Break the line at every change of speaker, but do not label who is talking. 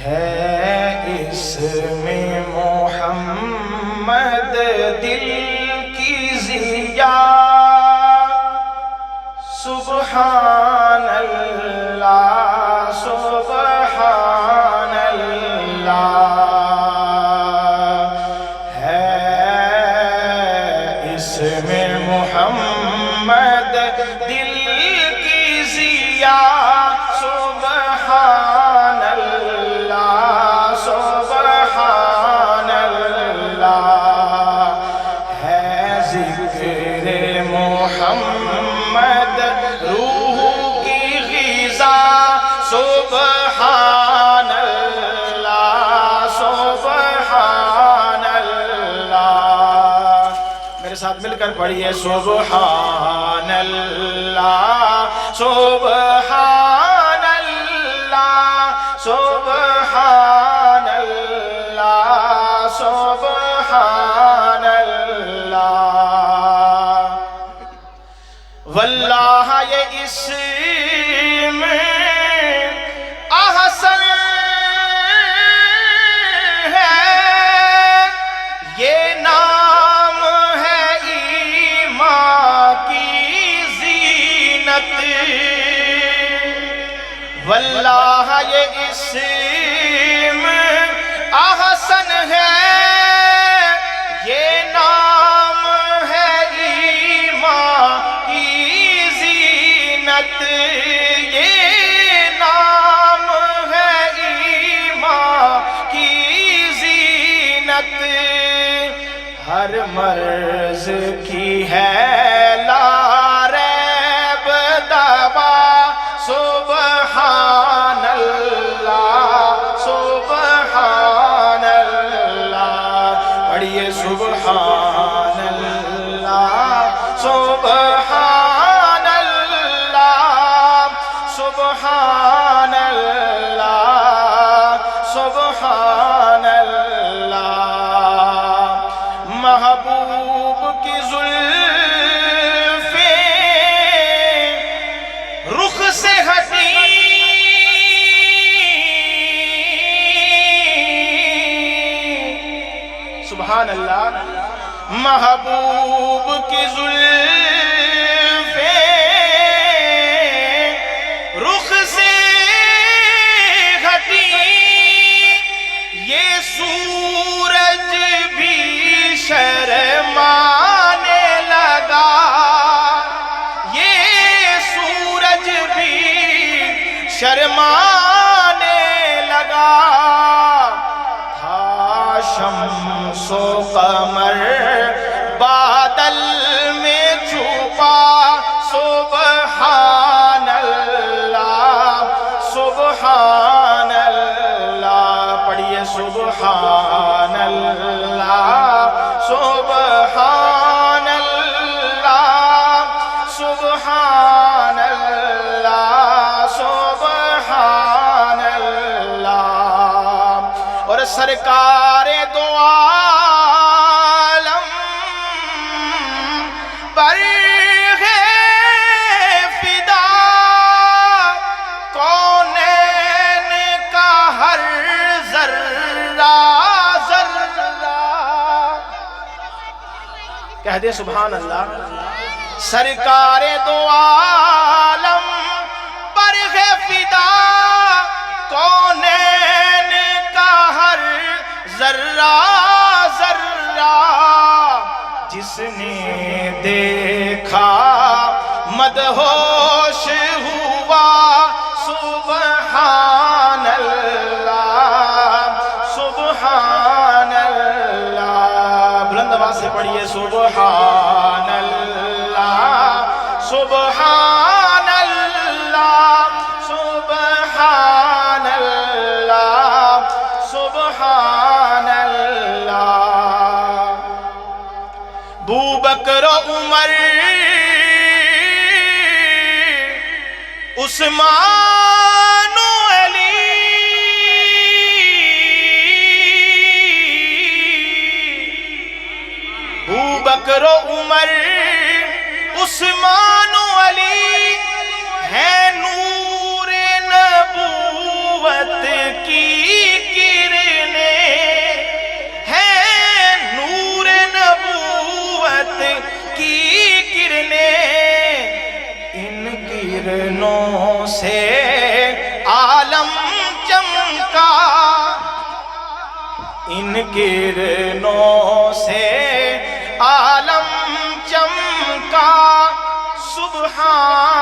ہے اس میں محمد دل کی ضیا، سبحان اللہ سبحان اللہ، ہے اس میں محمد دل کی ضیا، سبحان اللہ سبحان اللہ، ہے ذکر محمد روح کی غذا، سبحان اللہ سبحان اللہ، میرے ساتھ مل کر پڑھیے سبحان اللہ سبحان اللہ سبحان اللہ سبحان اللہ، واللہ یہ اسم احسن ہے، یہ نام ہے ایمان کی زینت، واللہ یہ اسم احسن ہے، یہ نام ہے ایمان کی زینت، یہ نام ہے ایمان کی زینت، ہر مرض کی ہے لا ریب دوا، سبحان اللہ سبحان اللہ، پڑھیے سبحان اللہ سبحان اللہ سبحان اللہ سبحان اللہ، محبوب کی زلفیں رخ سے ہٹی، سبحان اللہ، محبوب کی زلفیں رخ سے ہٹی، یہ سورج بھی شرمانے لگا، یہ سورج بھی شرمانے لگا، تھا شمس و قمر بادل میں چھپا، سبحان اللہ سبحان اللہ، پڑھیے سبحان اللہ سبحان اللہ سبحان اللہ سبحان اللہ، اور سرکار دو عالم پر ہے فدا، کونین کا ہر ذرہ ذرہ، کہہ دے سبحان اللہ، سرکار دو عالم پر ہے فدا، کونین کا ہر ذرہ ذرہ، جس نے دیکھا مدہوش ہوا، سبحان اللہ سبحان اللہ، بلند آواز سے پڑھیے سبحان اللہ سبحان اللہ سبحان اللہ سبحان اللہ، بوبکر و عمر عثمان و علی، بوبکر و عمر عثمان و علی، ہے نور نبوت کی سے عالم چمکا، ان کرنوں سے عالم چمکا، سبحان